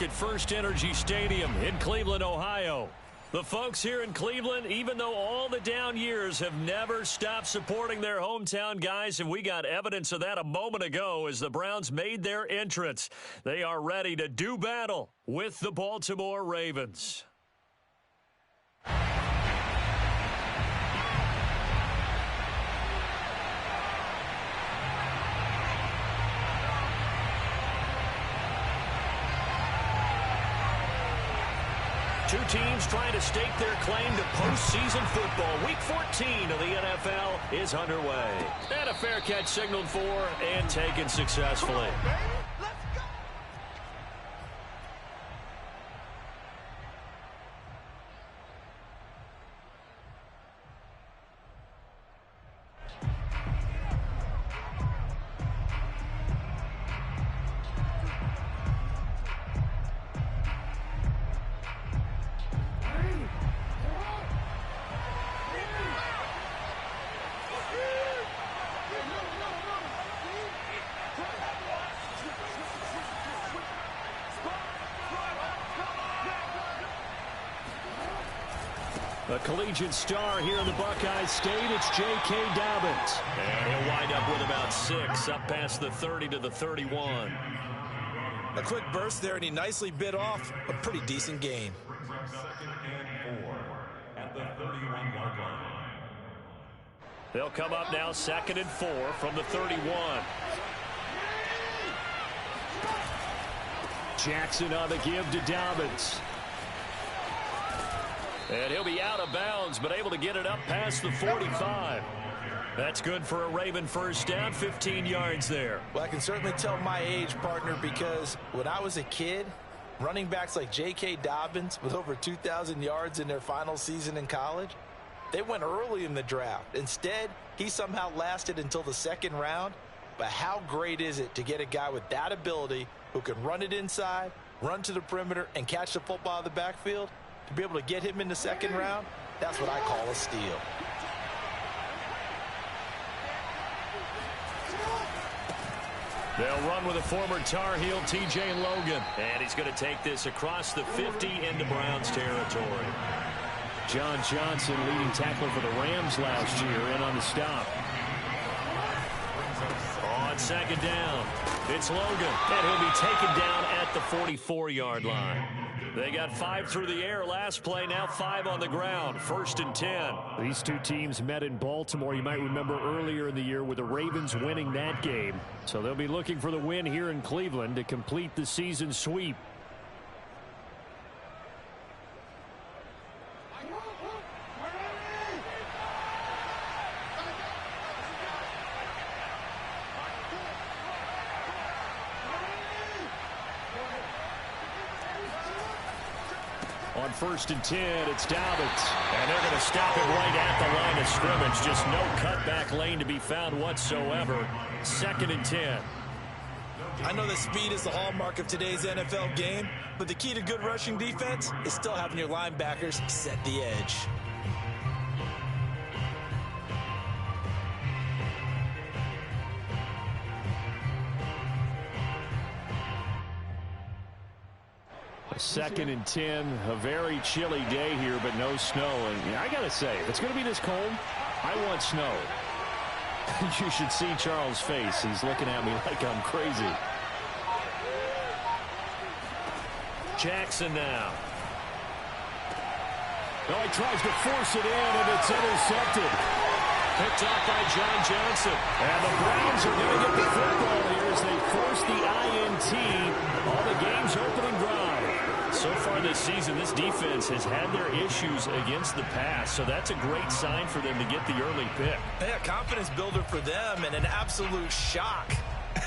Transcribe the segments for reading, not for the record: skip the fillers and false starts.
At First Energy Stadium in Cleveland, Ohio. The folks here in Cleveland, even though all the down years, have never stopped supporting their hometown guys, and we got evidence of that a moment ago as the Browns made their entrance. They are ready to do battle with the Baltimore Ravens. Two teams trying to stake their claim to postseason football. Week 14 of the NFL is underway. And a fair catch signaled for and taken successfully. A collegiate star here in the Buckeye State, it's J.K. Dobbins. And he'll wind up with about 6, up past the 30 to the 31. A quick burst there, and he nicely bit off a pretty decent gain. 2nd and 4 at the 31-yard line. They'll come up now 2nd and 4 from the 31. Jackson on the give to Dobbins. And he'll be out of bounds, but able to get it up past the 45. That's good for a Raven first down, 15 yards there. Well, I can certainly tell my age, partner, because when I was a kid, running backs like J.K. Dobbins with over 2,000 yards in their final season in college, they went early in the draft. Instead, he somehow lasted until the 2nd round. But how great is it to get a guy with that ability who can run it inside, run to the perimeter, and catch the football out of the backfield? To be able to get him in the 2nd round, that's what I call a steal. They'll run with a former Tar Heel, T.J. Logan. And he's going to take this across the 50 into Browns territory. John Johnson, leading tackler for the Rams last year, in on the stop. On 2nd down, it's Logan. And he'll be taken down at the 44-yard line. They got 5 through the air last play, now 5 on the ground. 1st and 10. These two teams met in Baltimore, you might remember, earlier in the year with the Ravens winning that game. So they'll be looking for the win here in Cleveland to complete the season sweep. On 1st and 10, it's Dobbins. And they're going to stop him right at the line of scrimmage. Just no cutback lane to be found whatsoever. 2nd and 10. I know that speed is the hallmark of today's NFL game, but the key to good rushing defense is still having your linebackers set the edge. Second and 10, a very chilly day here, but no snow. And I got to say, if it's going to be this cold, I want snow. You should see Charles' face. He's looking at me like I'm crazy. Jackson now. Oh, he tries to force it in, and it's intercepted. Picked off by John Johnson. And the Browns are going to get the football here as they force the INT on the game's opening drive. So far this season, this defense has had their issues against the pass, so that's a great sign for them to get the early pick. Yeah, confidence builder for them and an absolute shock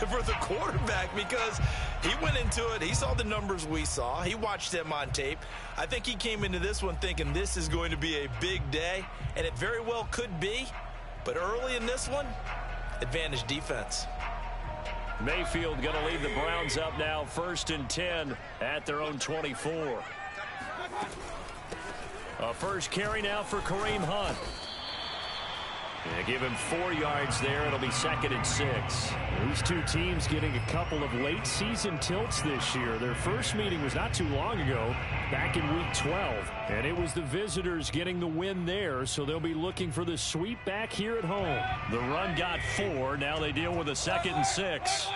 for the quarterback because he went into it. He saw the numbers we saw. He watched them on tape. I think he came into this one thinking this is going to be a big day, and it very well could be. But early in this one, advantage defense. Mayfield going to lead the Browns up now, 1st and 10 at their own 24. A first carry now for Kareem Hunt. And give him 4 yards there. It'll be 2nd and 6. These two teams getting a couple of late season tilts this year. Their first meeting was not too long ago, back in week 12. And it was the visitors getting the win there, so they'll be looking for the sweep back here at home. The run got 4. Now they deal with a 2nd and 6.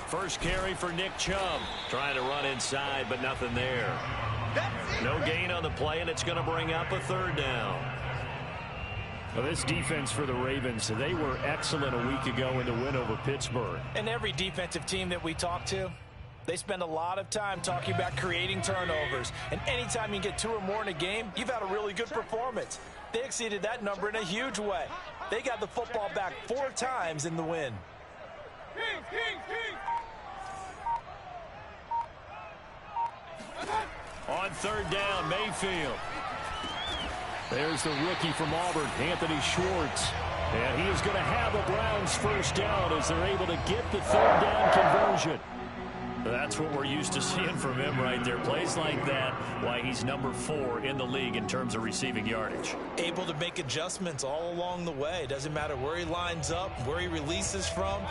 First carry for Nick Chubb. Trying to run inside, but nothing there. No gain on the play, and it's going to bring up a 3rd down. Well, this defense for the Ravens, they were excellent a week ago in the win over Pittsburgh. And every defensive team that we talk to, they spend a lot of time talking about creating turnovers. And anytime you get 2 or more in a game, you've had a really good performance. They exceeded that number in a huge way. They got the football back 4 times in the win. On 3rd down, Mayfield. There's the rookie from Auburn, Anthony Schwartz. And he is going to have a Browns first down as they're able to get the 3rd down conversion. That's what we're used to seeing from him right there. Plays like that, why he's number 4 in the league in terms of receiving yardage. Able to make adjustments all along the way. Doesn't matter where he lines up, where he releases from.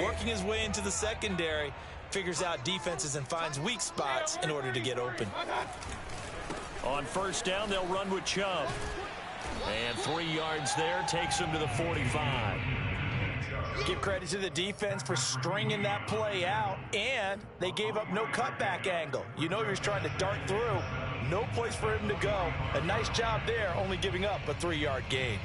Working his way into the secondary, figures out defenses and finds weak spots in order to get open. On 1st down, they'll run with Chubb. And 3 yards there takes him to the 45. Give credit to the defense for stringing that play out, and they gave up no cutback angle. You know he was trying to dart through. No place for him to go. A nice job there, only giving up a 3-yard gain.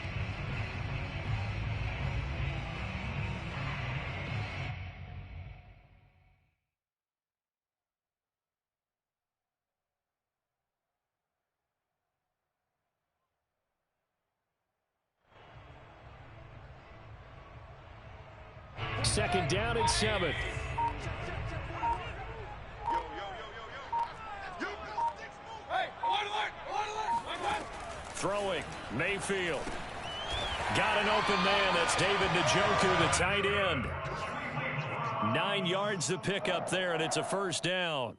Second down and 7. Throwing, Mayfield. Got an open man. That's David Njoku, the tight end. 9 yards to pick up there, and it's a 1st down.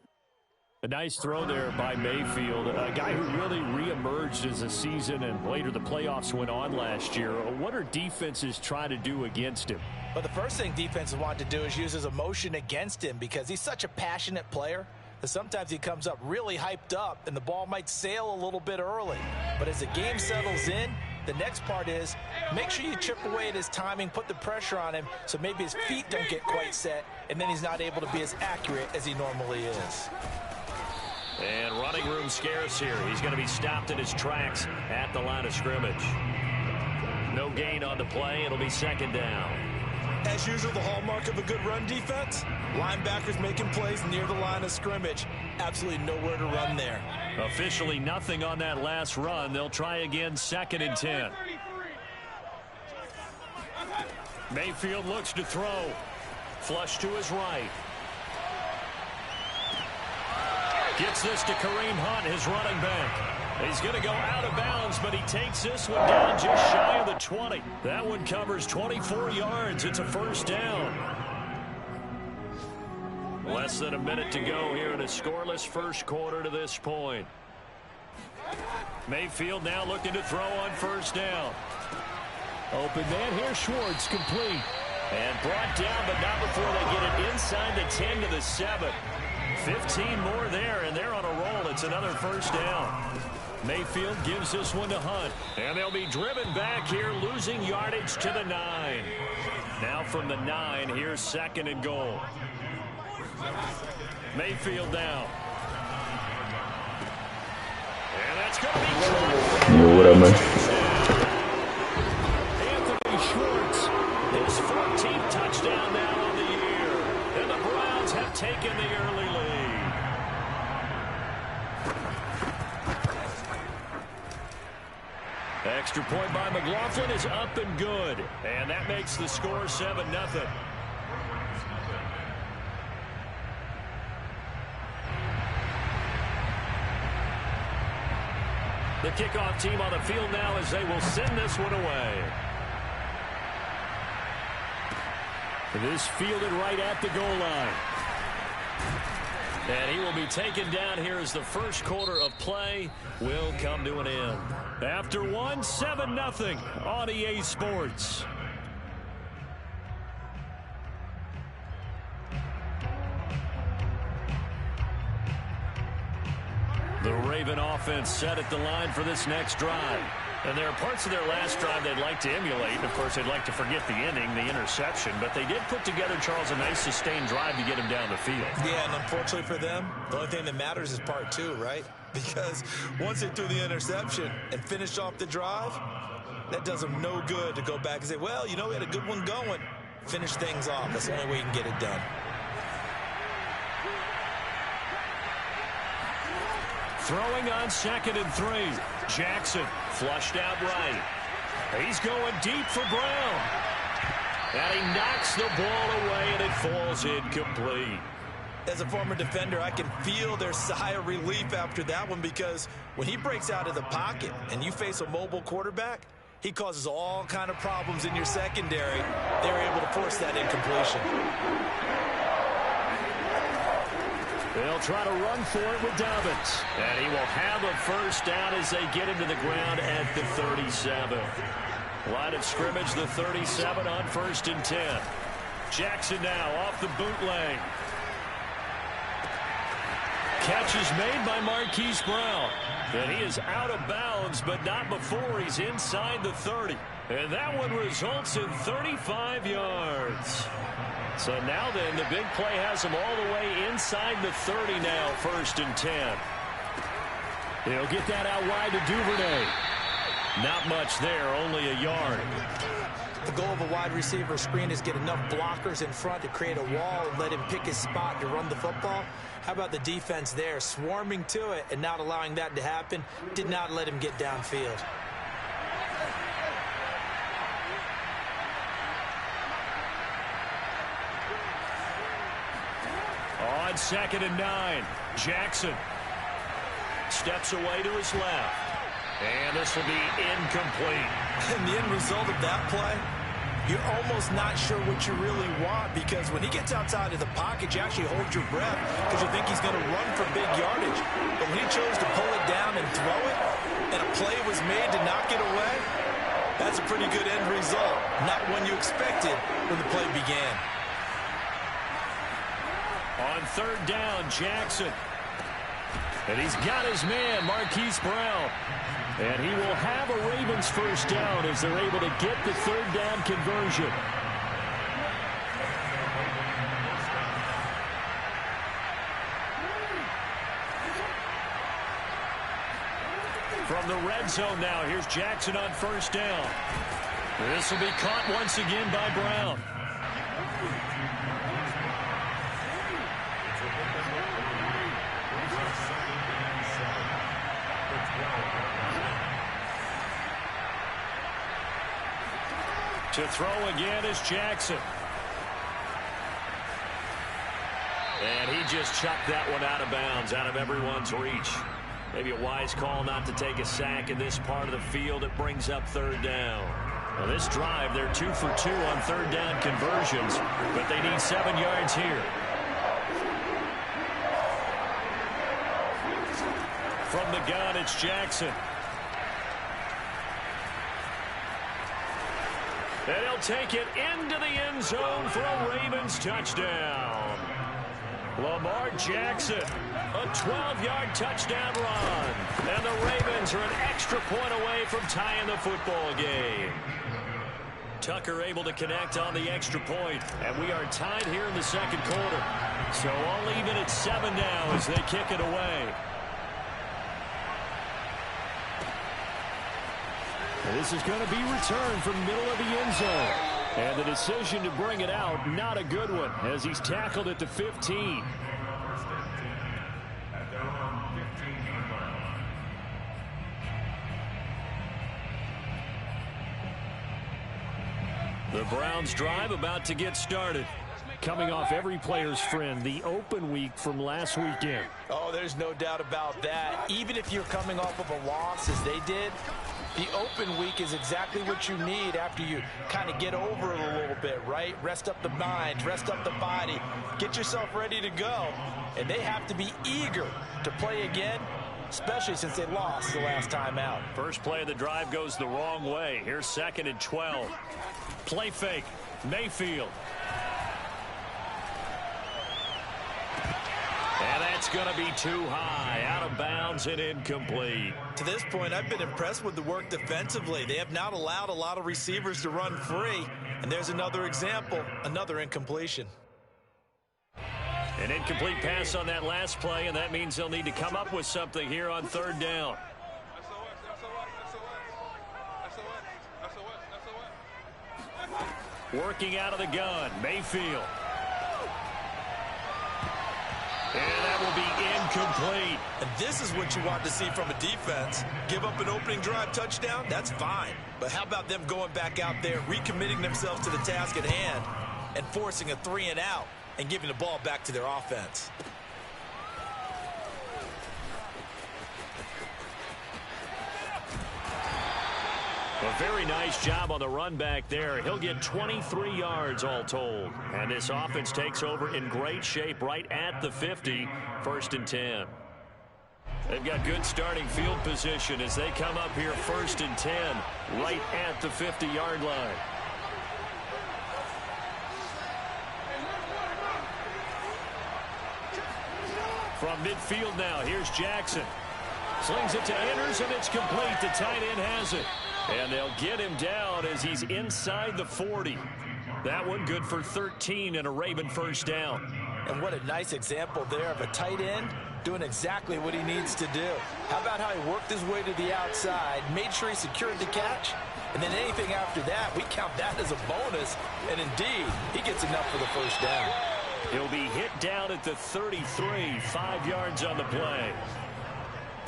A nice throw there by Mayfield, a guy who really reemerged as the season and later the playoffs went on last year. What are defenses trying to do against him? Well, the first thing defenses want to do is use his emotion against him because he's such a passionate player that sometimes he comes up really hyped up and the ball might sail a little bit early. But as the game settles in, the next part is make sure you chip away at his timing, put the pressure on him so maybe his feet don't get quite set, and then he's not able to be as accurate as he normally is. And running room scarce here. He's going to be stopped in his tracks at the line of scrimmage. No gain on the play. It'll be 2nd down. As usual, the hallmark of a good run defense, linebackers making plays near the line of scrimmage. Absolutely nowhere to run there. Officially nothing on that last run. They'll try again, 2nd and 10. Mayfield looks to throw. Flush to his right. Gets this to Kareem Hunt, his running back. He's going to go out of bounds, but he takes this one down just shy of the 20. That one covers 24 yards. It's a 1st down. Less than a minute to go here in a scoreless first quarter to this point. Mayfield now looking to throw on 1st down. Open man here, Schwartz, complete. And brought down, but not before they get it inside the 10 to the 7. 15 more there, and they're on a roll. It's another 1st down. Mayfield gives this one to Hunt. And they'll be driven back here, losing yardage to the 9. Now from the 9, here's 2nd and goal. Mayfield down. And that's going to be caught. Yo, what up, man? Anthony Schwartz, his 14th touchdown now on the year. And the Browns have taken the early lead. Extra point by McLaughlin is up and good. And that makes the score 7-0. The kickoff team on the field now as they will send this one away. This fielded right at the goal line. And he will be taken down here as the first quarter of play will come to an end. After one, 7-0 on EA Sports. The Raven offense set at the line for this next drive. And there are parts of their last drive they'd like to emulate. Of course, they'd like to forget the inning, the interception. But they did put together, Charles, a nice sustained drive to get him down the field. Yeah, and unfortunately for them, the only thing that matters is part two, right? Because once they threw the interception and finished off the drive, that does them no good to go back and say, well, you know, we had a good one going. Finish things off. That's the only way you can get it done. Throwing on 2nd and 3. Jackson flushed out right. He's going deep for Brown. And he knocks the ball away, and it falls incomplete. As a former defender, I can feel their sigh of relief after that one, because when he breaks out of the pocket and you face a mobile quarterback, he causes all kind of problems in your secondary. They were able to force that incompletion. They'll try to run for it with Dobbins. And he will have a first down as they get him to the ground at the 37. Line of scrimmage, the 37 on 1st and 10. Jackson now off the bootleg. Catch is made by Marquise Brown. And he is out of bounds, but not before he's inside the 30. And that one results in 35 yards. So now then, the big play has him all the way inside the 30 now, 1st and 10. He'll get that out wide to Duvernay. Not much there, only a yard. The goal of a wide receiver screen is get enough blockers in front to create a wall and let him pick his spot to run the football. How about the defense there, swarming to it and not allowing that to happen? Did not let him get downfield. On 2nd and 9, Jackson steps away to his left. And this will be incomplete. And the end result of that play, you're almost not sure what you really want, because when he gets outside of the pocket, you actually hold your breath because you think he's going to run for big yardage. But when he chose to pull it down and throw it, and a play was made to knock it away, that's a pretty good end result. Not one you expected when the play began. On 3rd down, Jackson. And he's got his man, Marquise Brown. And he will have a Ravens first down as they're able to get the 3rd down conversion. From the red zone now, here's Jackson on 1st down. This will be caught once again by Brown. To throw again is Jackson. And he just chucked that one out of bounds, out of everyone's reach. Maybe a wise call not to take a sack in this part of the field. It brings up 3rd down. Now this drive, they're 2 for 2 on 3rd down conversions, but they need 7 yards here. From the gun, it's Jackson. And he'll take it into the end zone for a Ravens touchdown. Lamar Jackson, a 12-yard touchdown run. And the Ravens are an extra point away from tying the football game. Tucker able to connect on the extra point. And we are tied here in the 2nd quarter. So all even at 7 now as they kick it away. This is going to be returned from the middle of the end zone. And the decision to bring it out, not a good one, as he's tackled at the 15. The Browns drive about to get started. Coming off every player's friend, the open week from last weekend. Oh, there's no doubt about that. Even if you're coming off of a loss as they did, The open week is exactly what you need after you kind of get over it a little bit, right? Rest up the mind, rest up the body, get yourself ready to go. And they have to be eager to play again, especially since they lost the last time out. First play of the drive goes the wrong way. Here's 2nd and 12. Play fake. Mayfield. And that's going to be too high. Out of bounds and incomplete. To this point, I've been impressed with the work defensively. They have not allowed a lot of receivers to run free. And there's another example, another incompletion. An incomplete pass on that last play, and that means they'll need to come up with something here on 3rd down. Working out of the gun, Mayfield. And that will be incomplete. And this is what you want to see from a defense. Give up an opening drive touchdown, that's fine. But how about them going back out there, recommitting themselves to the task at hand, and forcing a 3 and out, and giving the ball back to their offense. A very nice job on the run back there. He'll get 23 yards all told. And this offense takes over in great shape right at the 50, 1st and 10. They've got good starting field position as they come up here 1st and 10, right at the 50-yard line. From midfield now, here's Jackson. Slings it to Anders, and it's complete. The tight end has it. And they'll get him down as he's inside the 40. That one good for 13 and a Raven 1st down. And what a nice example there of a tight end doing exactly what he needs to do. How about how he worked his way to the outside, made sure he secured the catch, and then anything after that, we count that as a bonus. And indeed, he gets enough for the 1st down. He'll be hit down at the 33, 5 yards on the play.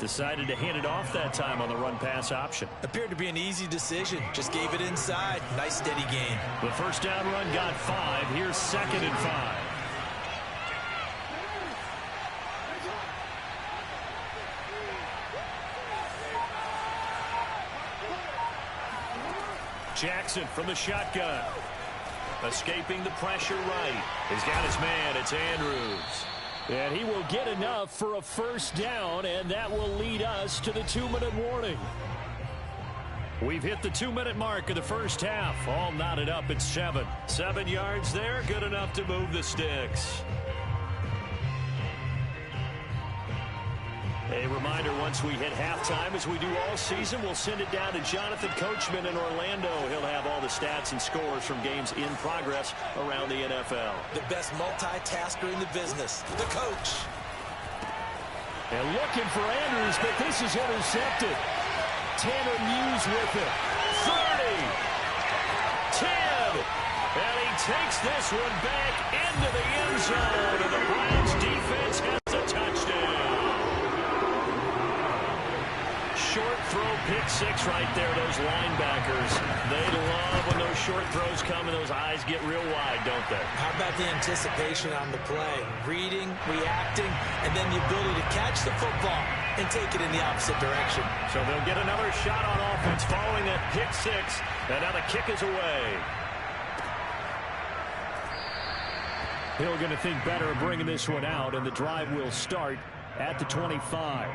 Decided to hand it off that time on the run-pass option. Appeared to be an easy decision. Just gave it inside. Nice, steady gain. The 1st down run got 5. Here's 2nd and 5. Jackson from the shotgun. Escaping the pressure right. He's got his man. It's Andrews. And he will get enough for a 1st down, and that will lead us to the 2-minute warning. We've hit the 2-minute mark of the 1st half. All knotted up at 7. 7 yards there, good enough to move the sticks. A reminder, once we hit halftime, as we do all season, we'll send it down to Jonathan Coachman in Orlando. He'll have all the stats and scores from games in progress around the NFL. The best multitasker in the business, the coach. And looking for Andrews, but this is intercepted. Tanner Muse with it. 30. 10. And he takes this one back into the end zone. And the Browns defense has a touchdown. Short throw, pick 6 right there. Those linebackers, they love when those short throws come and those eyes get real wide, don't they? How about the anticipation on the play? Reading, reacting, and then the ability to catch the football and take it in the opposite direction. So they'll get another shot on offense following that pick 6, and now the kick is away. Hill going to think better of bringing this one out, and the drive will start at the 25.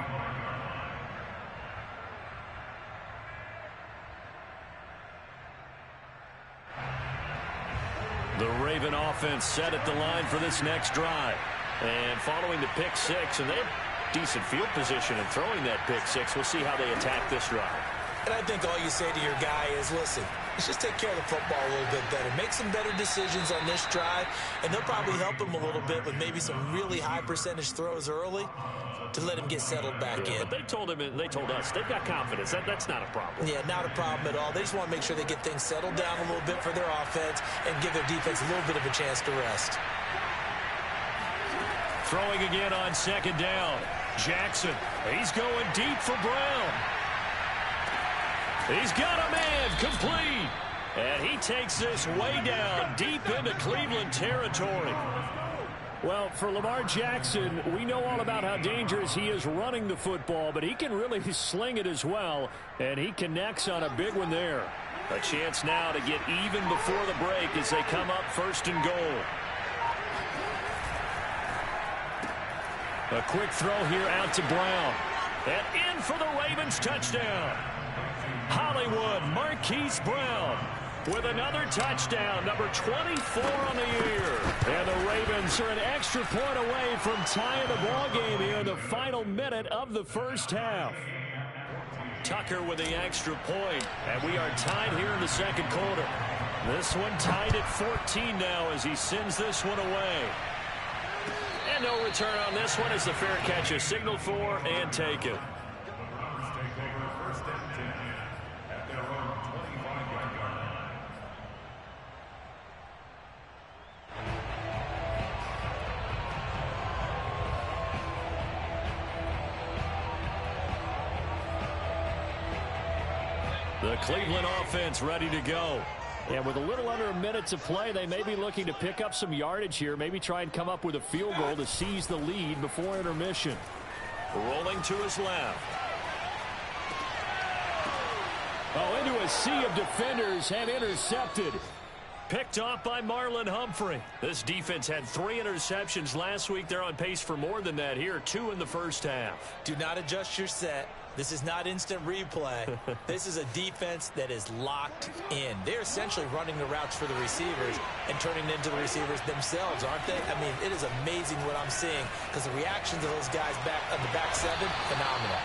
The Raven offense set at the line for this next drive. And following the pick 6, and they have decent field position in throwing that pick 6. We'll see how they attack this drive. And I think all you say to your guy is, listen, let's just take care of the football a little bit better. Make some better decisions on this drive, and they'll probably help him a little bit with maybe some really high percentage throws early to let him get settled back in. But they told us, they've got confidence. That's not a problem. Yeah, not a problem at all. They just want to make sure they get things settled down a little bit for their offense and give their defense a little bit of a chance to rest. Throwing again on 2nd down. Jackson, he's going deep for Brown. He's got a man, complete. And he takes this way down, deep into Cleveland territory. Well, for Lamar Jackson, we know all about how dangerous he is running the football, but he can really sling it as well, and he connects on a big one there. A chance now to get even before the break as they come up 1st and goal. A quick throw here out to Brown. And in for the Ravens touchdown. Hollywood Marquise Brown with another touchdown, number 24 on the year. And the Ravens are an extra point away from tying the ball game here in the final minute of the first half. Tucker with the extra point, and we are tied here in the second quarter. This one tied at 14 now as he sends this one away. And no return on this one as the fair catch is signaled for and taken. The Cleveland offense ready to go. And with a little under a minute to play, they may be looking to pick up some yardage here, maybe try and come up with a field goal to seize the lead before intermission. Rolling to his left. Oh, into a sea of defenders and intercepted. Picked off by Marlon Humphrey. This defense had 3 interceptions last week. They're on pace for more than that here, 2 in the first half. Do not adjust your set. This is not instant replay. This is a defense that is locked in. They're essentially running the routes for the receivers and turning it into the receivers themselves, aren't they? I mean, it is amazing what I'm seeing because the reactions of those guys back on the back 7, phenomenal.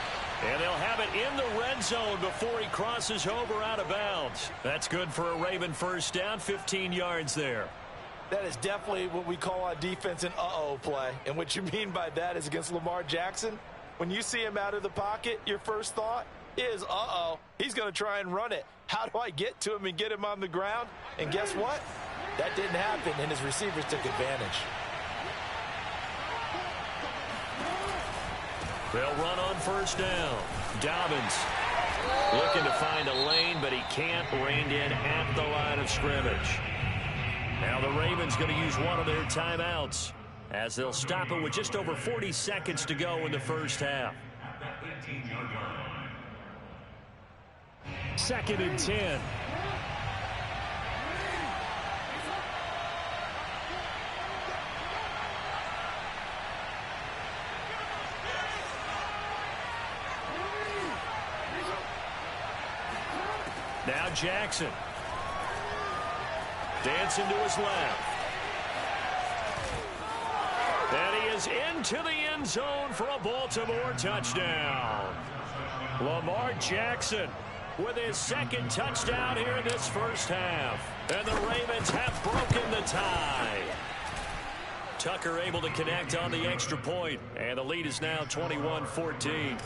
And they'll have it in the red zone before he crosses over out of bounds. That's good for a Raven first down, 15 yards there. That is definitely what we call on defense an uh-oh play. And what you mean by that is against Lamar Jackson, when you see him out of the pocket, your first thought is, uh-oh, he's going to try and run it. How do I get to him and get him on the ground? And guess what? That didn't happen, and his receivers took advantage. They'll run on first down. Dobbins looking to find a lane, but he can't. Reined in at the line of scrimmage. Now the Ravens going to use one of their timeouts as they'll stop it with just over 40 seconds to go in the first half. 2nd and 10. Now Jackson. Dancing to his left. And he is into the end zone for a Baltimore touchdown. Lamar Jackson with his 2nd touchdown here in this first half. And the Ravens have broken the tie. Tucker able to connect on the extra point. And the lead is now 21-14.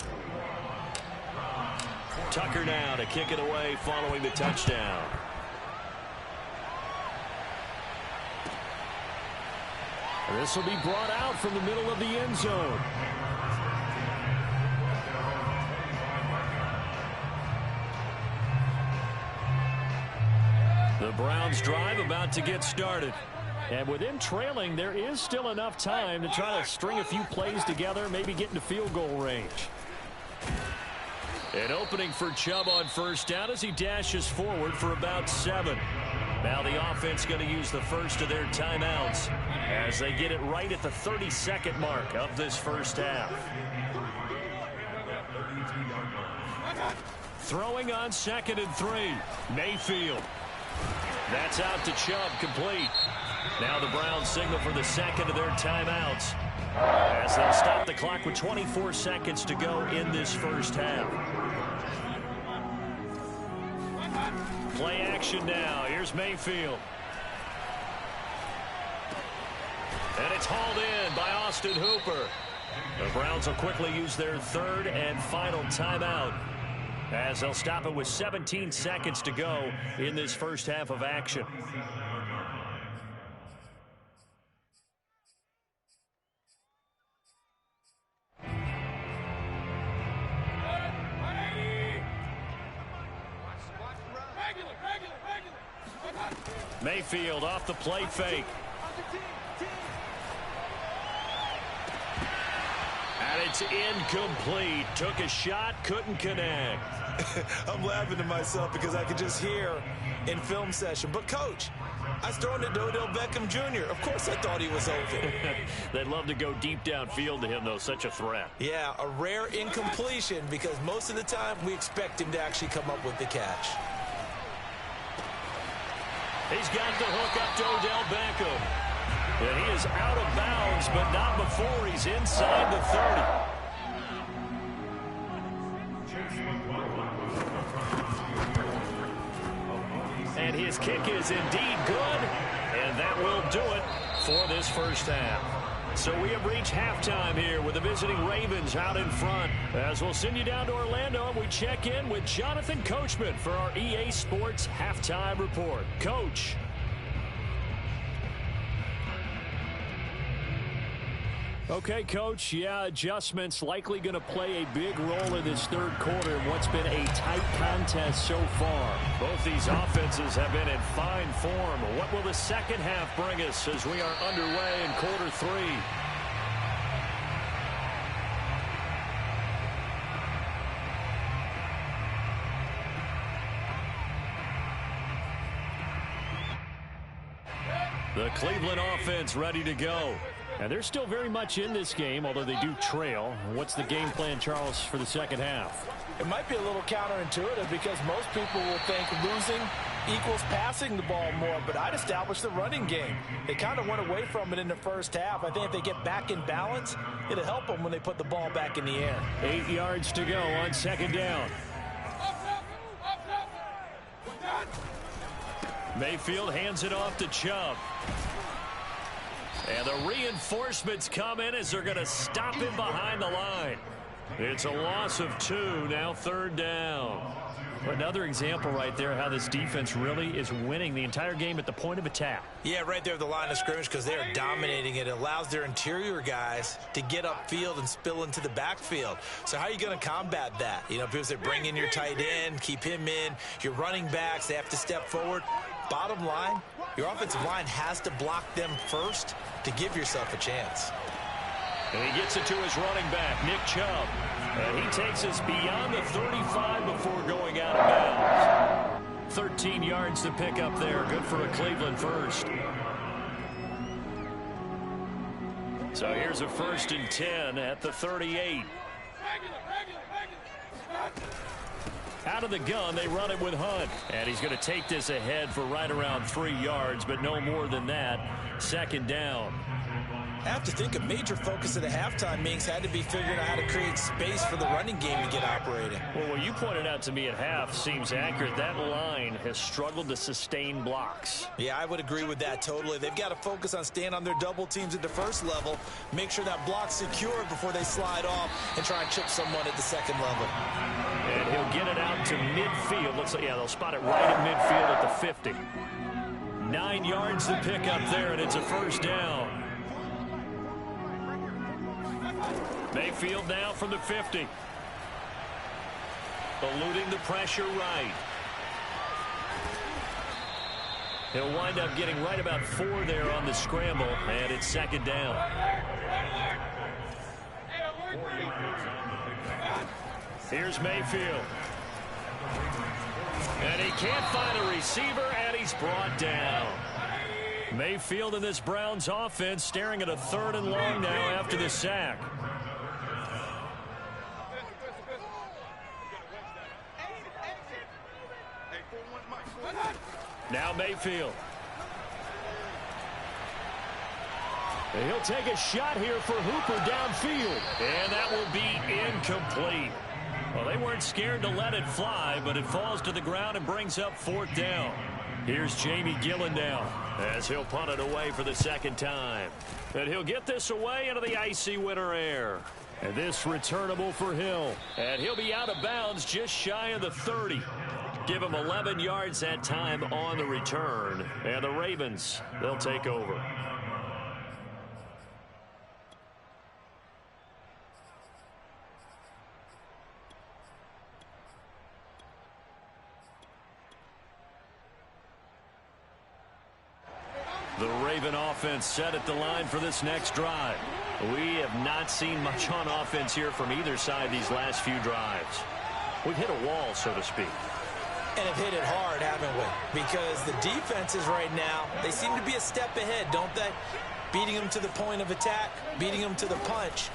Tucker now to kick it away following the touchdown. This will be brought out from the middle of the end zone. The Browns drive about to get started. And with them trailing, there is still enough time to try to string a few plays together, maybe get into field goal range. An opening for Chubb on first down as he dashes forward for about 7. Now the offense going to use the first of their timeouts as they get it right at the 32nd mark of this first half. Throwing on 2nd and 3. Mayfield. That's out to Chubb, complete. Now the Browns signal for the 2nd of their timeouts as they'll stop the clock with 24 seconds to go in this first half. Play action now. Here's Mayfield. And it's hauled in by Austin Hooper. The Browns will quickly use their 3rd and final timeout as they'll stop it with 17 seconds to go in this first half of action. Mayfield off the play fake. is incomplete. Took a shot, couldn't connect. I'm laughing to myself because I could just hear in film session. But, Coach, I was throwing to Odell Beckham Jr. Of course I thought he was open. They'd love to go deep downfield to him, though. Such a threat. Yeah, a rare incompletion because most of the time we expect him to actually come up with the catch. He's got the hook up to Odell Beckham. And he is out of bounds, but not before he's inside the 30. And his kick is indeed good, and that will do it for this first half. So we have reached halftime here with the visiting Ravens out in front. As we'll send you down to Orlando, and we check in with Jonathan Coachman for our EA Sports Halftime Report. Coach. Okay, Coach, yeah, adjustments likely going to play a big role in this third quarter in what's been a tight contest so far. Both these offenses have been in fine form. What will the second half bring us as we are underway in quarter three? The Cleveland offense ready to go. And they're still very much in this game, although they do trail. What's the game plan, Charles, for the second half? It might be a little counterintuitive because most people will think losing equals passing the ball more, but I'd establish the running game. They kind of went away from it in the first half. I think if they get back in balance, it'll help them when they put the ball back in the air. 8 yards to go on second down. Mayfield hands it off to Chubb. And the reinforcements come in as they're going to stop him behind the line. It's a loss of 2, now third down. Another example right there how this defense really is winning the entire game at the point of attack. Yeah, right there at the line of scrimmage because they are dominating it. It allows their interior guys to get upfield and spill into the backfield. So how are you going to combat that? You know, people say bring in your tight end, keep him in. Your running backs, they have to step forward. Bottom line, your offensive line has to block them first to give yourself a chance. And he gets it to his running back, Nick Chubb. And he takes us beyond the 35 before going out of bounds. 13 yards to pick up there. Good for a Cleveland first. So here's a 1st and 10 at the 38. Out of the gun, they run it with Hunt. And he's going to take this ahead for right around 3 yards, but no more than that. Second down. I have to think a major focus of the halftime meetings had to be figuring out how to create space for the running game to get operating. Well, what you pointed out to me at half seems accurate. That line has struggled to sustain blocks. Yeah, I would agree with that totally. They've got to focus on staying on their double teams at the first level, make sure that block's secured before they slide off and try and chip someone at the second level. And he'll get it out to midfield. Looks like, yeah, they'll spot it right at midfield at the 50. 9 yards to pick up there, and it's a first down. Mayfield now from the 50. Eluding the pressure right. He'll wind up getting right about 4 there on the scramble, and it's second down. Here's Mayfield. And he can't find a receiver, and he's brought down. Mayfield in this Browns offense staring at a 3rd and long now after the sack. Now Mayfield. And he'll take a shot here for Hooper downfield. And that will be incomplete. Well, they weren't scared to let it fly, but it falls to the ground and brings up 4th down. Here's Jamie Gillen now as he'll punt it away for the second time. And he'll get this away into the icy winter air. And this returnable for Hill. And he'll be out of bounds just shy of the 30. Give him 11 yards that time on the return. And the Ravens, they'll take over. The Raven offense set at the line for this next drive. We have not seen much on offense here from either side these last few drives. We've hit a wall, so to speak. And have hit it hard, haven't we? Because the defenses right now, they seem to be a step ahead, don't they? Beating them to the point of attack, beating them to the punch.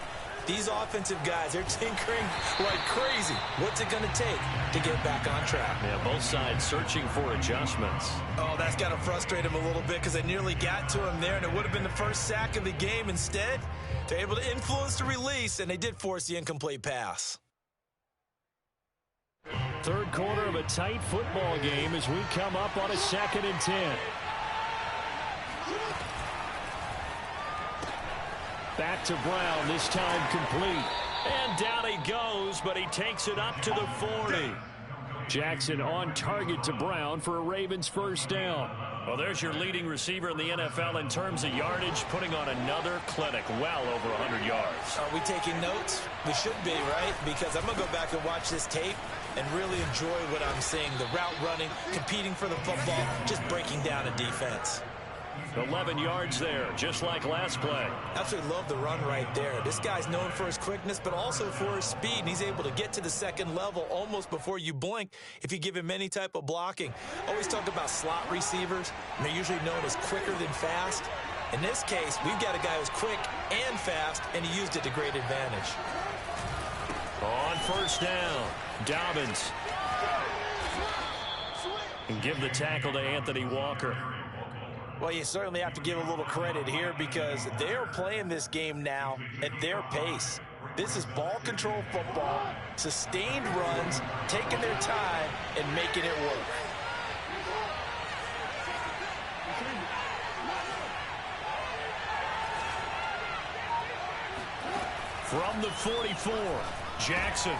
These offensive guys, they're tinkering like crazy. What's it going to take to get back on track? Yeah, both sides searching for adjustments. Oh, that's got to frustrate them a little bit because they nearly got to him there, and it would have been the first sack of the game. Instead, they're able to influence the release, and they did force the incomplete pass. Third quarter of a tight football game as we come up on a 2nd and 10. Back to Brown, this time complete. And down he goes, but he takes it up to the 40. Jackson on target to Brown for a Ravens first down. Well, there's your leading receiver in the NFL in terms of yardage, putting on another clinic, well over 100 yards. Are we taking notes? We should be, right? Because I'm going to go back and watch this tape and really enjoy what I'm seeing. The route running, competing for the football, just breaking down a defense. 11 yards there, just like last play. Absolutely love the run right there. This guy's known for his quickness, but also for his speed. And he's able to get to the second level almost before you blink if you give him any type of blocking. Always talk about slot receivers, and they're usually known as quicker than fast. In this case, we've got a guy who's quick and fast, and he used it to great advantage. On first down, Dobbins. And give the tackle to Anthony Walker. Well, you certainly have to give a little credit here because they're playing this game now at their pace. This is ball control football, sustained runs, taking their time and making it work. From the 44, Jackson.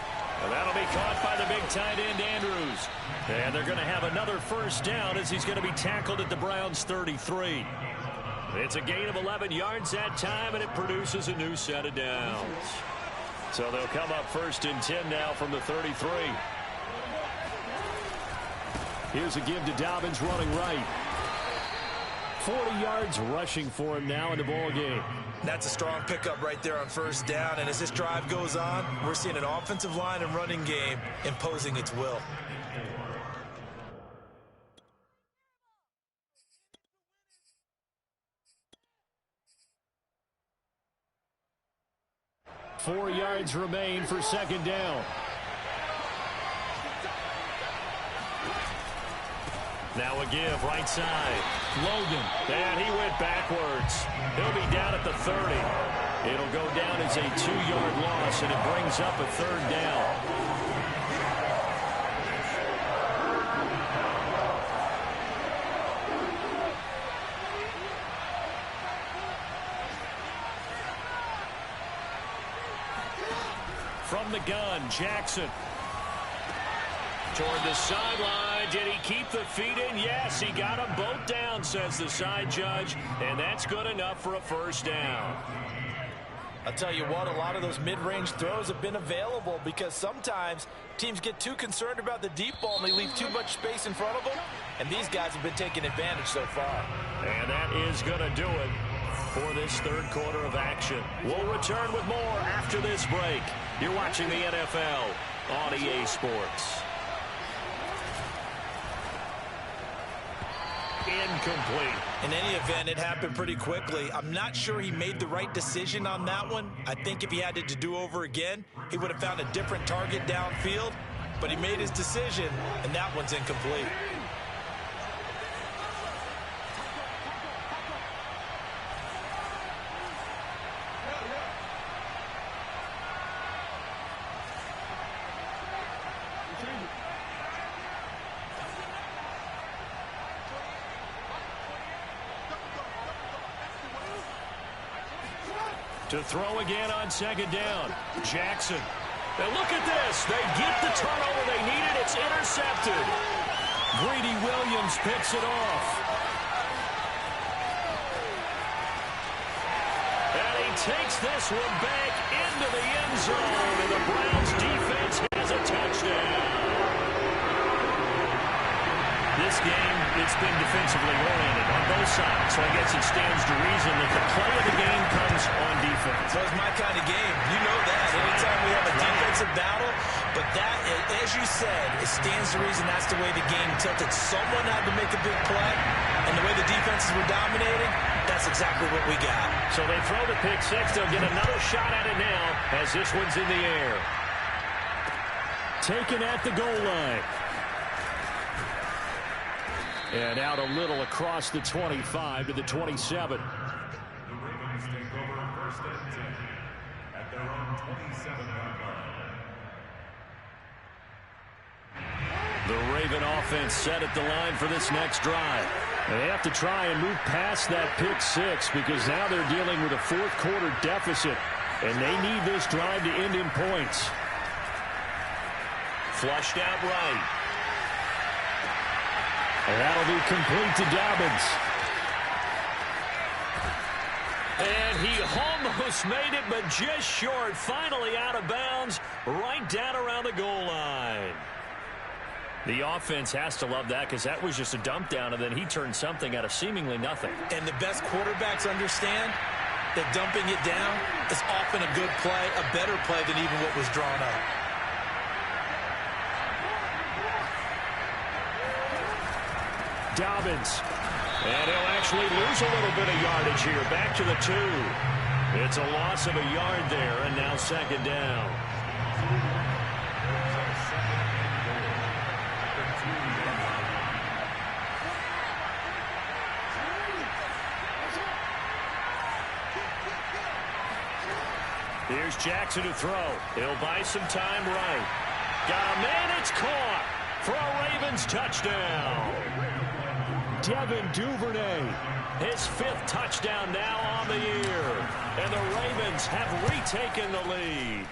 And that'll be caught by the big tight end, Andrews. And they're going to have another first down as he's going to be tackled at the Browns' 33. It's a gain of 11 yards that time, and it produces a new set of downs. So they'll come up 1st and 10 now from the 33. Here's a give to Dobbins running right. 40 yards rushing for him now in the ball game. That's a strong pickup right there on first down. And as this drive goes on, we're seeing an offensive line and running game imposing its will. Four yards remain for second down. Now a give right side. Logan. And he went backwards. He'll be down at the 30. It'll go down as a 2-yard loss, and it brings up a 3rd down. From the gun, Jackson. Toward the sideline. Did he keep the feet in? Yes, he got them both down, says the side judge, and that's good enough for a first down. I'll tell you what, a lot of those mid-range throws have been available because sometimes teams get too concerned about the deep ball and they leave too much space in front of them, and these guys have been taking advantage so far. And that is going to do it for this third quarter of action. We'll return with more after this break. You're watching the NFL on EA Sports. Incomplete. In any event, it happened pretty quickly. I'm not sure he made the right decision on that one. I think if he had it to do over again, he would have found a different target downfield. But he made his decision, and that one's incomplete. To throw again on second down. Jackson. Now look at this. They get the turnover they needed. It's intercepted. Greedy Williams picks it off. And he takes this one back into the end zone. And the Browns defense has a touchdown. This this game, it's been defensively oriented on both sides. So I guess it stands to reason that the play of the game comes on defense. So it's my kind of game. You know that. Anytime we have a defensive battle, but that, as you said, it stands to reason that's the way the game tilted. Someone had to make a big play, and the way the defenses were dominating, that's exactly what we got. So they throw the pick six. They'll get another shot at it now as this one's in the air. Taken at the goal line. And out a little across the 25 to the 27. The Ravens take over first and 10 at their own 27-yard line. The Raven offense set at the line for this next drive. They have to try and move past that pick six because now they're dealing with a fourth quarter deficit, and they need this drive to end in points. Flushed out right. And that'll be complete to Dobbins. And he almost made it, but just short. Finally out of bounds, right down around the goal line. The offense has to love that because that was just a dump down, and then he turned something out of seemingly nothing. And the best quarterbacks understand that dumping it down is often a good play, a better play than even what was drawn up. Dobbins. And he'll actually lose a little bit of yardage here. Back to the 2. It's a loss of a yard there, and now second down. Here's Jackson to throw. He'll buy some time right. Got a man, it's caught for a Ravens touchdown. Devin Duvernay. His 5th touchdown now on the year. And the Ravens have retaken the lead.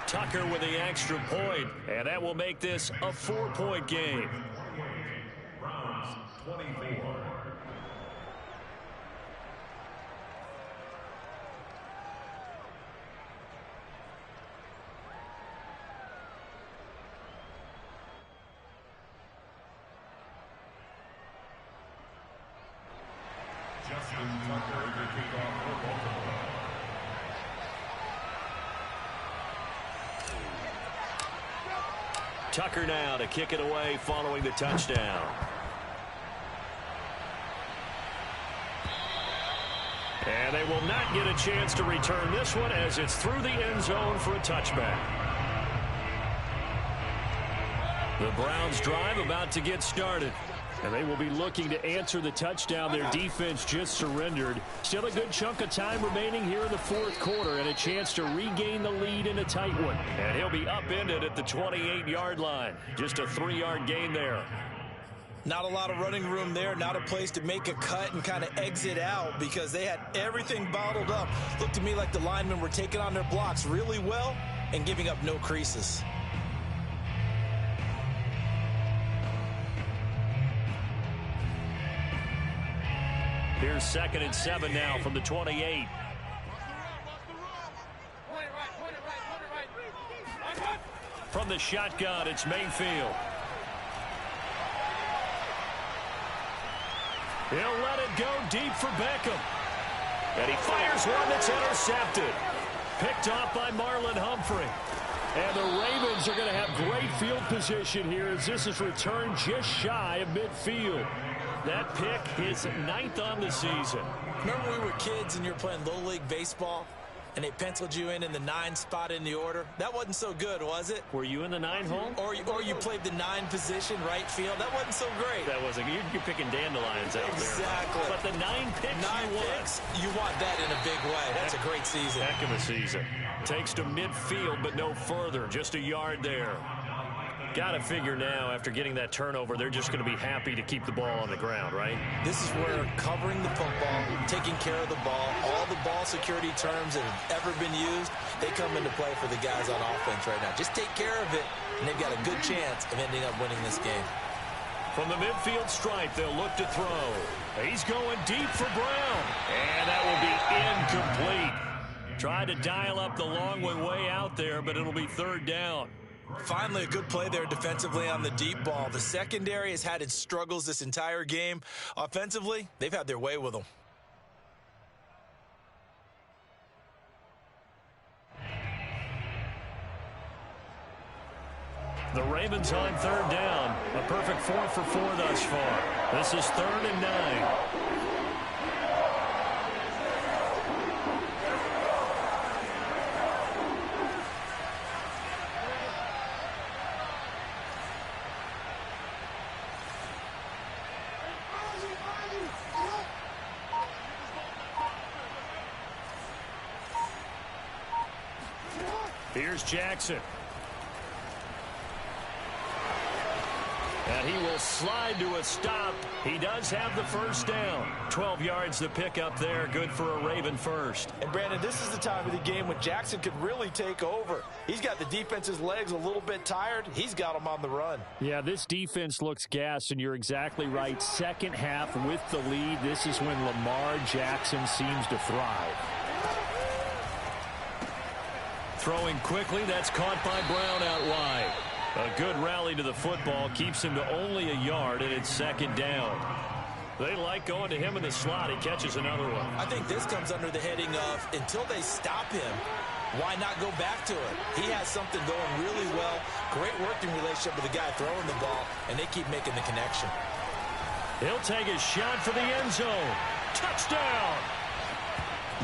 Tucker with the extra point, and that will make this a 4-point game. Browns 24. Tucker to kick off for Baltimore. Tucker now to kick it away following the touchdown. And they will not get a chance to return this one as it's through the end zone for a touchback. The Browns drive about to get started. And they will be looking to answer the touchdown their defense just surrendered. Still a good chunk of time remaining here in the fourth quarter and a chance to regain the lead in a tight one. And he'll be upended at the 28-yard line. Just a 3-yard gain there. Not a lot of running room there, not a place to make a cut and kind of exit out because they had everything bottled up. Looked to me like the linemen were taking on their blocks really well and giving up no creases. Here's 2nd and 7 now from the 28. From the shotgun, it's Mayfield. He'll let it go deep for Beckham. And he fires one that's intercepted. Picked off by Marlon Humphrey. And the Ravens are going to have great field position here as this is returned just shy of midfield. That pick is 9th on the season. Remember we were kids and you were playing Little League Baseball and they penciled you in the 9 spot in the order? That wasn't so good, was it? Were you in the 9 hole? Or you played the 9 position, right field? That wasn't so great. That wasn't. You're picking dandelions out there. Exactly. But the 9 picks 9 picks, you want that in a big way. That's a great season. Heck of a season. Takes to midfield, but no further. Just a yard there. Got to figure now, after getting that turnover, they're just going to be happy to keep the ball on the ground, right? This is where covering the football, taking care of the ball, all the ball security terms that have ever been used, they come into play for the guys on offense right now. Just take care of it, and they've got a good chance of ending up winning this game. From the midfield stripe, they'll look to throw. He's going deep for Brown, and that will be incomplete. Tried to dial up the long one way out there, but it'll be 3rd down. Finally, a good play there defensively on the deep ball. The secondary has had its struggles this entire game. Offensively, they've had their way with them. The Ravens on third down. A perfect 4 for 4 thus far. This is 3rd and 9. Here's Jackson. And he will slide to a stop. He does have the first down. 12 yards to pick up there. Good for a Raven first. And, Brandon, this is the time of the game when Jackson could really take over. He's got the defense's legs a little bit tired. He's got them on the run. Yeah, this defense looks gassed, and you're exactly right. Second half with the lead, this is when Lamar Jackson seems to thrive. Throwing quickly, that's caught by Brown out wide. A good rally to the football keeps him to only a yard, and it's 2nd down. They like going to him in the slot. He catches another one. I think this comes under the heading of until they stop him, why not go back to it? He has something going really well. Great working relationship with the guy throwing the ball, and they keep making the connection. He'll take a shot for the end zone. Touchdown!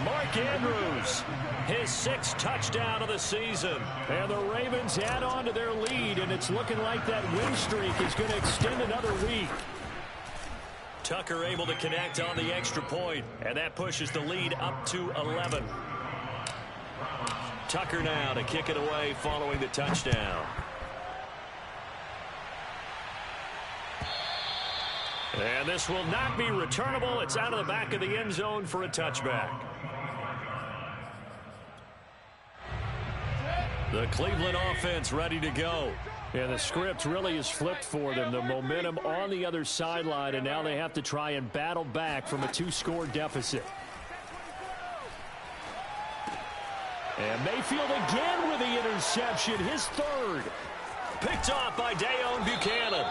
Mark Andrews, his 6th touchdown of the season. And the Ravens add on to their lead, and it's looking like that win streak is going to extend another week. Tucker able to connect on the extra point, and that pushes the lead up to 11. Tucker now to kick it away following the touchdown. And this will not be returnable. It's out of the back of the end zone for a touchback. The Cleveland offense ready to go. Yeah, the script really is flipped for them. The momentum on the other sideline, and now they have to try and battle back from a 2-score deficit. And Mayfield again with the interception, his 3rd. Picked off by Dayon Buchanan.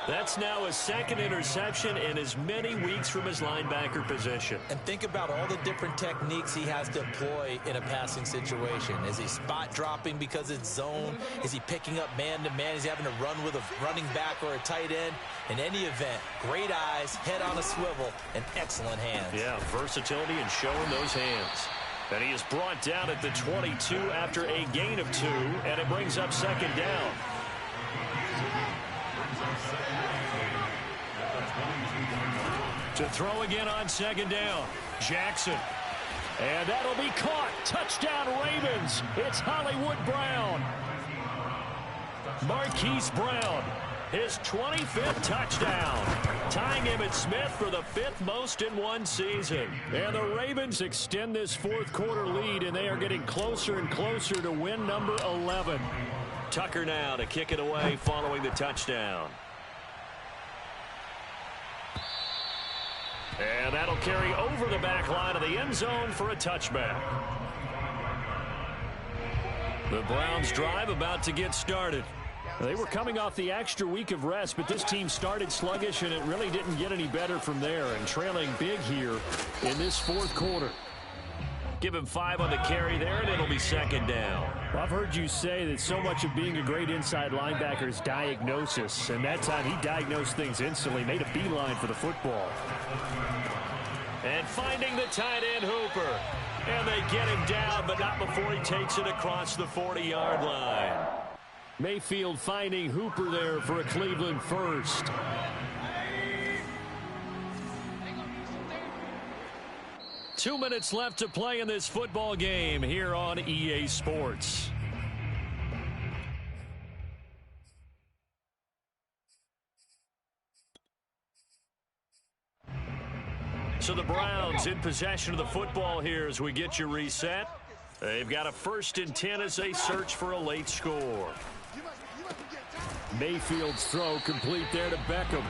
That's now his 2nd interception in as many weeks from his linebacker position. And think about all the different techniques he has to employ in a passing situation. Is he spot dropping because it's zone? Is he picking up man-to-man? Is he having to run with a running back or a tight end? In any event, great eyes, head on a swivel, and excellent hands. Yeah, versatility and showing those hands. And he is brought down at the 22 after a gain of 2, and it brings up 2nd down. To throw again on 2nd down. Jackson. And that'll be caught. Touchdown Ravens. It's Hollywood Brown. Marquise Brown. His 25th touchdown. Tying him at Smith for the 5th most in one season. And the Ravens extend this 4th quarter lead, and they are getting closer and closer to win number 11. Tucker now to kick it away following the touchdown. And that'll carry over the back line of the end zone for a touchback. The Browns drive about to get started. They were coming off the extra week of rest, but this team started sluggish, and it really didn't get any better from there, and trailing big here in this 4th quarter. Give him 5 on the carry there, and it'll be 2nd down. Well, I've heard you say that so much of being a great inside linebacker is diagnosis, and that time he diagnosed things instantly, made a beeline for the football. And finding the tight end Hooper. And they get him down, but not before he takes it across the 40-yard line. Mayfield finding Hooper there for a Cleveland first. Two minutes left to play in this football game here on EA Sports. So the Browns in possession of the football here as we get you reset. They've got a 1st and 10 as they search for a late score. Mayfield's throw complete there to Beckham.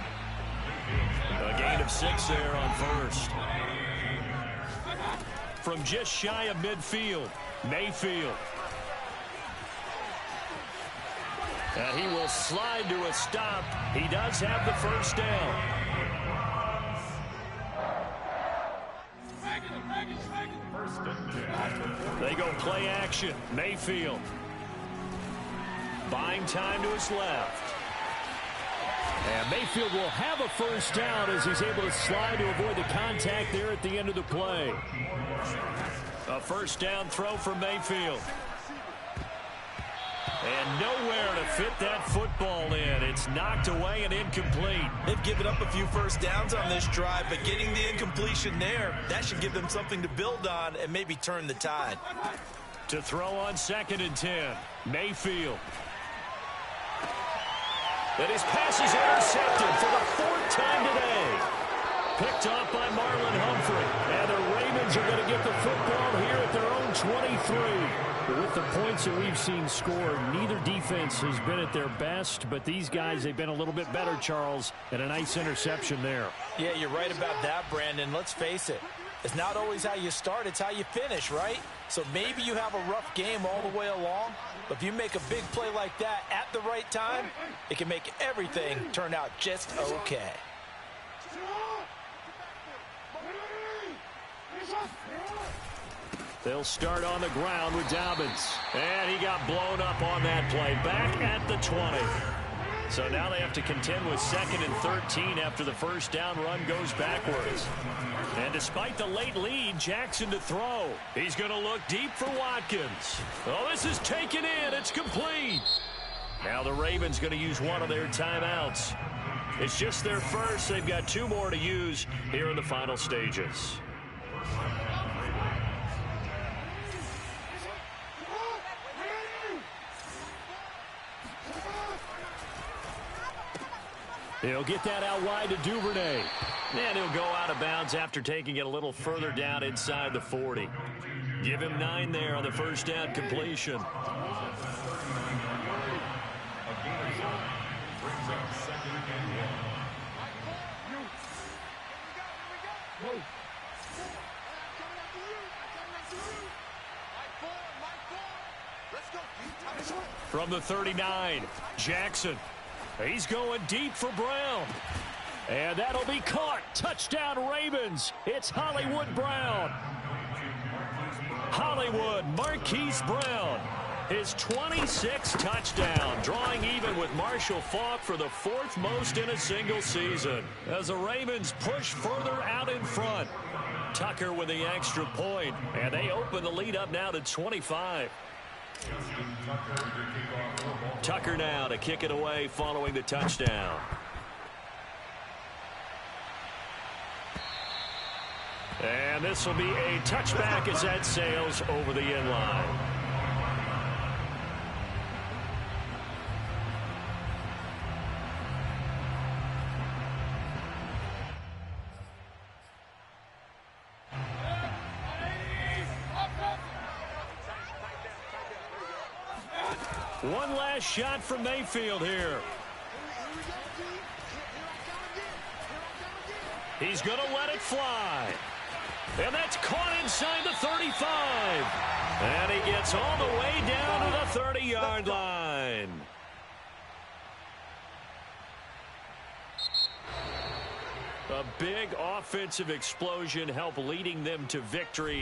A gain of 6 there on 1st. From just shy of midfield, Mayfield. And he will slide to a stop. He does have the first down. They go play action. Mayfield. Buying time to his left. And Mayfield will have a first down as he's able to slide to avoid the contact there at the end of the play. A first down throw for Mayfield. And nowhere to fit that football in. It's knocked away and incomplete. They've given up a few first downs on this drive, but getting the incompletion there, that should give them something to build on and maybe turn the tide. To throw on 2nd and 10. Mayfield. And his pass is intercepted for the 4th time today. Picked off by Marlon Humphrey. And the Ravens are going to get the football here at their own 23. But with the points that we've seen scored, neither defense has been at their best. But these guys, they've been a little bit better, Charles. And a nice interception there. Yeah, you're right about that, Brandon. Let's face it. It's not always how you start, it's how you finish, right? So maybe you have a rough game all the way along, but if you make a big play like that at the right time, it can make everything turn out just okay. They'll start on the ground with Dobbins. And he got blown up on that play. Back at the 20. So now they have to contend with 2nd and 13 after the first down run goes backwards. And despite the late lead, Jackson to throw. He's going to look deep for Watkins. Oh, this is taken in. It's complete. Now the Ravens going to use one of their timeouts. It's just their first. They've got 2 more to use here in the final stages. He'll get that out wide to Duvernay. And he'll go out of bounds after taking it a little further down inside the 40. Give him 9 there on the first down completion. From the 39, Jackson. He's going deep for Brown. And that'll be caught. Touchdown, Ravens. It's Hollywood Brown. Hollywood Marquise Brown. His 26th touchdown, drawing even with Marshall Faulk for the 4th most in a single season. As the Ravens push further out in front. Tucker with the extra point. And they open the lead up now to 25. Tucker now to kick it away following the touchdown. And this will be a touchback as that sails over the end line. One last shot from Mayfield here. He's going to let it fly. And that's caught inside the 35. And he gets all the way down to the 30-yard line. A big offensive explosion helped leading them to victory.